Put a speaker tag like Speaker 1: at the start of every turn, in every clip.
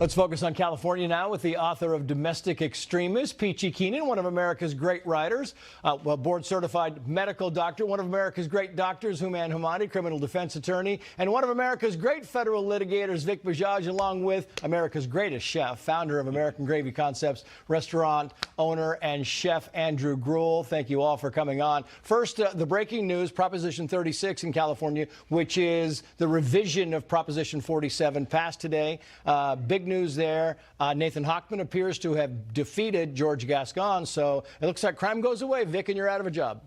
Speaker 1: Let's focus on California now with the author of Domestic Extremists, Peachy Keenan, one of America's great writers, board-certified medical doctor, one of America's great doctors, Hemmati, criminal defense attorney, and one of America's great federal litigators, Vic Bajaj, along with America's greatest chef, founder of American Gravy Concepts, restaurant owner and chef Andrew Gruel. Thank you all for coming on. First, the breaking news, Proposition 36 in California, which is the revision of Proposition 47, passed today. Big news there. Nathan Houman appears to have defeated George Gascon, so it looks like crime goes away, Vic, and you're out of a job.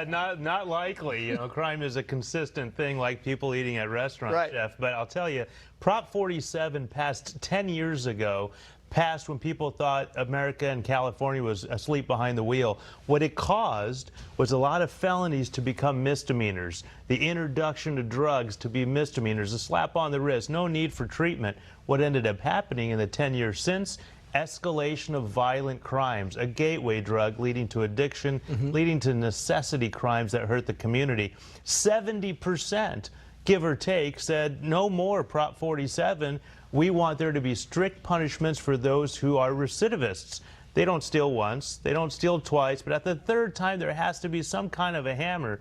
Speaker 2: Not likely. You know, crime is a consistent thing, like people eating at restaurants, right, Chef. But I'll tell you, Prop 47 passed 10 years ago. Passed when people thought America and California was asleep behind the wheel. What it caused was a lot of felonies to become misdemeanors, the introduction of drugs to be misdemeanors, a slap on the wrist, no need for treatment. What ended up happening in the 10 years since? Escalation of violent crimes, a gateway drug leading to addiction, leading to necessity crimes that hurt the community. 70%, give or take, said no more Prop 47. We want there to be strict punishments for those who are recidivists. They don't steal once, they don't steal twice, but at the third time there has to be some kind of a hammer.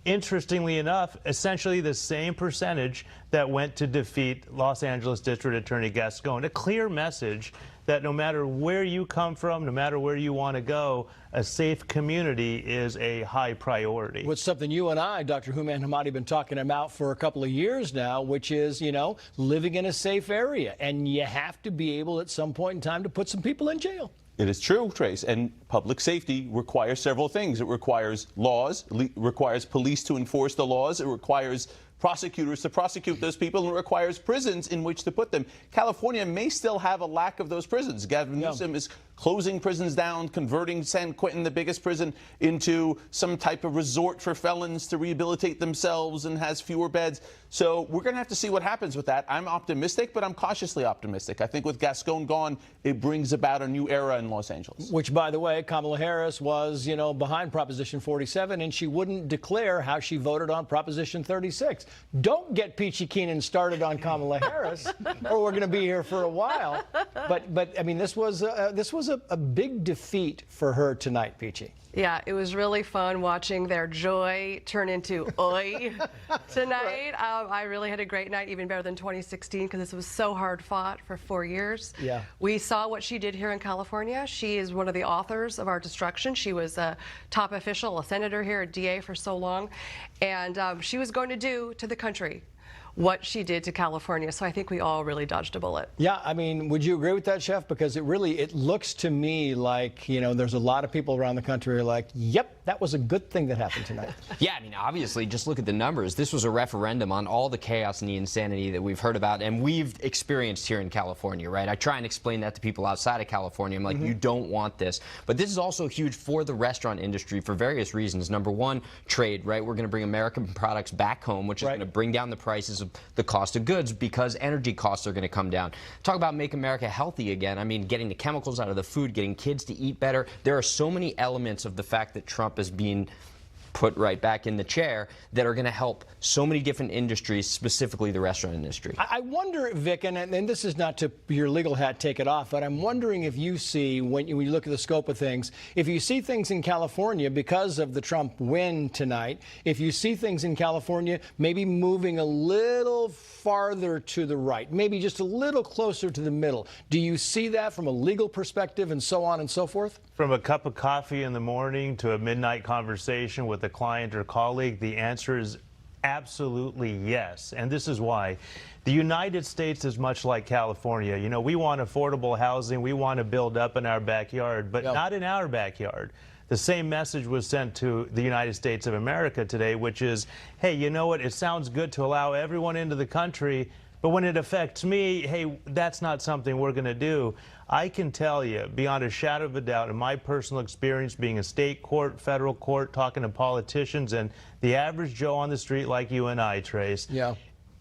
Speaker 2: Interestingly enough, essentially the same percentage that went to defeat Los Angeles District Attorney Gascon. A clear message that no matter where you come from, no matter where you want to go, a safe community is a high priority.
Speaker 1: What's something you and I, Dr. Houman and Hemmati, have been talking about for a couple of years now, which is, you know, living in a safe area. And you have to be able at some point in time to put some people in jail.
Speaker 3: It is true, Trace, and public safety requires several things. It requires laws, requires police to enforce the laws, it requires prosecutors to prosecute those people, and it requires prisons in which to put them. California may still have a lack of those prisons. Gavin Newsom is closing prisons down, converting San Quentin, the biggest prison, into some type of resort for felons to rehabilitate themselves and has fewer beds. So we're going to have to see what happens with that. I'm optimistic, but I'm cautiously optimistic. I think with Gascon gone, it brings about a new era in Los Angeles.
Speaker 1: Which, by the way, Kamala Harris was, you know, behind Proposition 47, and she wouldn't declare how she voted on Proposition 36. Don't get Peachy Keenan started on Kamala Harris, or we're going to be here for a while. But I mean, this was a big defeat for her tonight, Peachy.
Speaker 4: Yeah, it was really fun watching their joy turn into oi tonight. I really had a great night, even better than 2016, because this was so hard fought for 4 years.
Speaker 1: Yeah.
Speaker 4: We saw what she did here in California. She is one of the authors of our destruction. She was a top official, a senator here, a DA for so long, and she was going to do to the country what she did to California. So I think we all really dodged a bullet.
Speaker 1: Yeah, I mean, would you agree with that, Chef? Because it looks to me like, you know, there's a lot of people around the country who are like, yep, that was a good thing that happened tonight.
Speaker 5: Yeah, I mean, obviously, just look at the numbers. This was a referendum on all the chaos and the insanity that we've heard about and we've experienced here in California, right? I try and explain that to people outside of California. I'm like, you don't want this. But this is also huge for the restaurant industry for various reasons. Number one, trade, right? We're going to bring American products back home, which is going to bring down the prices of the cost of goods because energy costs are going to come down. Talk about make America healthy again. I mean, getting the chemicals out of the food, getting kids to eat better. There are so many elements of the fact that Trump is being put right back in the chair that are going to help so many different industries, specifically the restaurant industry.
Speaker 1: I wonder, Vic, and this is not to your legal hat, take it off, but I'm wondering if you see, when you look at the scope of things, if you see things in California because of the Trump win tonight, if you see things in California maybe moving a little farther to the right, maybe just a little closer to the middle. Do you see that from a legal perspective and so on and so forth?
Speaker 2: From a cup of coffee in the morning to a midnight conversation with a client or colleague, the answer is absolutely yes. And this is why. The United States is much like California. You know, we want affordable housing. We want to build up in our backyard, but not in our backyard. The same message was sent to the United States of America today, which is, hey, you know what? It sounds good to allow everyone into the country, but when it affects me, hey, that's not something we're going to do. I can tell you, beyond a shadow of a doubt, in my personal experience being in state court, federal court, talking to politicians, and the average Joe on the street like you and I, Trace,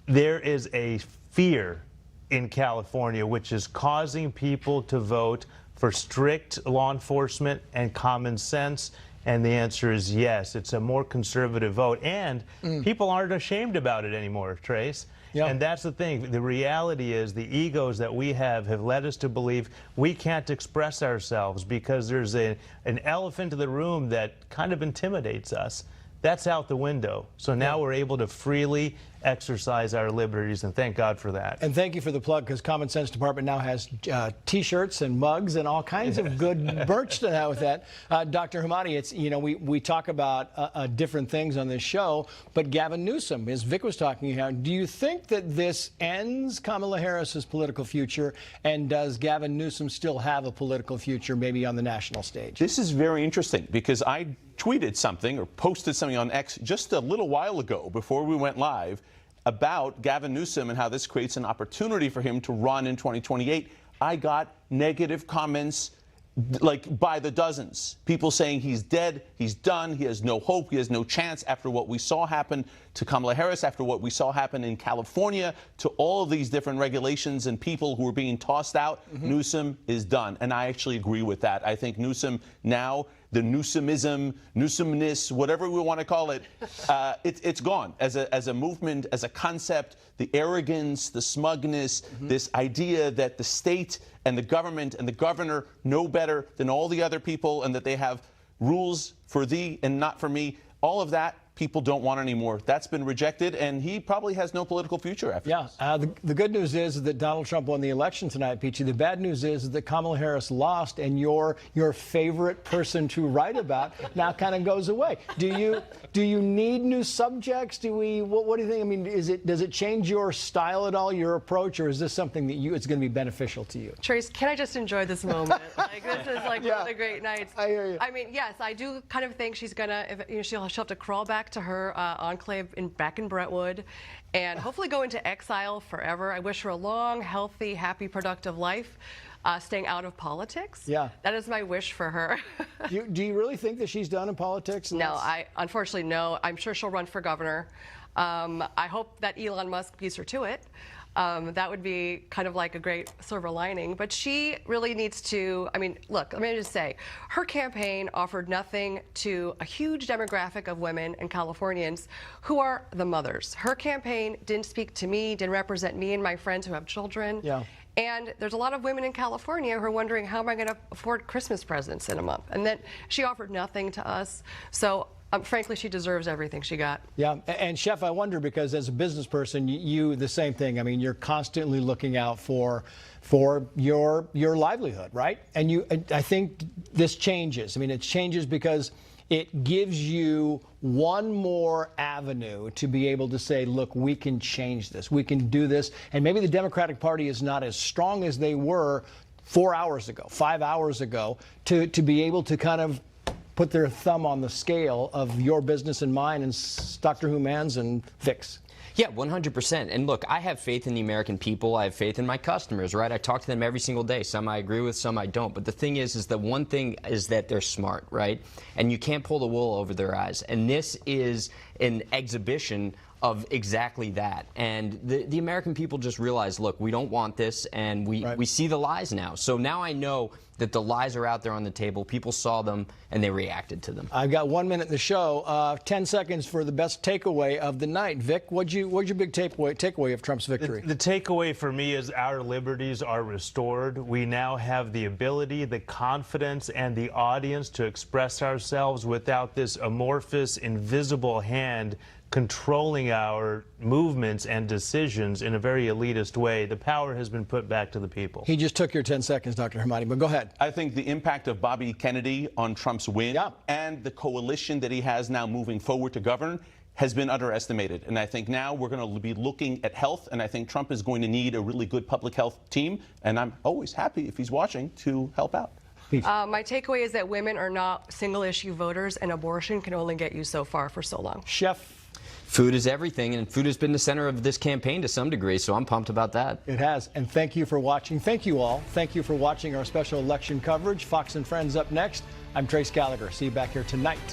Speaker 2: there is a fear in California which is causing people to vote for strict law enforcement and common sense And the answer is yes. It's a more conservative vote. And people aren't ashamed about it anymore, Trace.
Speaker 1: Yeah.
Speaker 2: And that's the thing. The reality is the egos that we have led us to believe we can't express ourselves because there's an elephant in the room that kind of intimidates us. That's out the window. So now we're able to freely exercise our liberties, and thank God for that.
Speaker 1: And thank you for the plug, because Common Sense Department now has T-shirts and mugs and all kinds of good merch to have with that. Dr. Hemmati, it's, you know, we talk about different things on this show, but Gavin Newsom, as Vic was talking about, do you think that this ends Kamala Harris's political future, and does Gavin Newsom still have a political future, maybe on the national stage?
Speaker 3: This is very interesting, because I tweeted something or posted something on X just a little while ago before we went live about Gavin Newsom and how this creates an opportunity for him to run in 2028. I got negative comments like by the dozens. People saying he's dead, he's done, he has no hope, he has no chance after what we saw happen to Kamala Harris, after what we saw happen in California, to all of these different regulations and people who are being tossed out. Newsom is done. And I actually agree with that. I think Newsom now, the Newsomism, Newsomness, whatever we want to call it, it's gone as a movement, as a concept. The arrogance, the smugness, this idea that the state and the government and the governor know better than all the other people and that they have rules for thee and not for me. All of that people don't want anymore. That's been rejected, and he probably has no political future after this.
Speaker 1: The good news is that Donald Trump won the election tonight, Peachy. The bad news is that Kamala Harris lost, and your favorite person to write about now kind of goes away. Do you need new subjects? What do you think? I mean, does it change your style at all, your approach, or is this something that it's going to be beneficial to you?
Speaker 4: Trace, can I just enjoy this moment? Like, this is like one of the great nights.
Speaker 1: I hear you.
Speaker 4: I mean, yes, I do kind of think she's gonna, she'll have to crawl back to her enclave back in Brentwood, and hopefully go into exile forever. I wish her a long, healthy, happy, productive life, staying out of politics.
Speaker 1: Yeah.
Speaker 4: That is my wish for her.
Speaker 1: Do you really think that she's done in politics?
Speaker 4: No, unfortunately, no. I'm sure she'll run for governor. I hope that Elon Musk beats her to it. That would be kind of like a great silver lining. But she really needs to, I mean, look, let me just say, her campaign offered nothing to a huge demographic of women and Californians who are the mothers. Her campaign didn't speak to me, didn't represent me and my friends who have children.
Speaker 1: Yeah.
Speaker 4: And there's a lot of women in California who are wondering, how am I going to afford Christmas presents in a month? And then she offered nothing to us. So frankly, she deserves everything she got. Yeah,
Speaker 1: and Chef, I wonder, because as a business person, you the same thing. I mean, you're constantly looking out for your livelihood, right? And I think this changes. I mean, it changes because it gives you one more avenue to be able to say, look, we can change this, we can do this, and maybe the Democratic Party is not as strong as they were 4 hours ago, 5 hours ago, to be able to kind of put their thumb on the scale of your business and mine and Dr. Houman's and Vic's.
Speaker 5: Yeah, 100%. And look, I have faith in the American people. I have faith in my customers, right? I talk to them every single day. Some I agree with, some I don't. But the thing is that one thing is that they're smart, right? And you can't pull the wool over their eyes. And this is an exhibition of exactly that. And the American people just realize, look, we don't want this, and we see the lies now. So now I know that the lies are out there on the table. People saw them, and they reacted to them.
Speaker 1: I've got 1 minute in the show. 10 seconds for the best takeaway of the night. Vic, what's your big takeaway of Trump's victory?
Speaker 2: The takeaway for me is our liberties are restored. We now have the ability, the confidence, and the audience to express ourselves without this amorphous, invisible hand controlling our movements and decisions in a very elitist way. The power has been put back to the people.
Speaker 1: He just took your 10 seconds, Dr. Hemmati, but go ahead.
Speaker 3: I think the impact of Bobby Kennedy on Trump's win and the coalition that he has now moving forward to govern has been underestimated. And I think now we're going to be looking at health, and I think Trump is going to need a really good public health team, and I'm always happy, if he's watching, to help out.
Speaker 4: My takeaway is that women are not single-issue voters, and abortion can only get you so far for so long.
Speaker 1: Chef?
Speaker 5: Food is everything, and food has been the center of this campaign to some degree, so I'm pumped about that.
Speaker 1: It has, and thank you for watching. Thank you all. Thank you for watching our special election coverage. Fox and Friends up next. I'm Trace Gallagher. See you back here tonight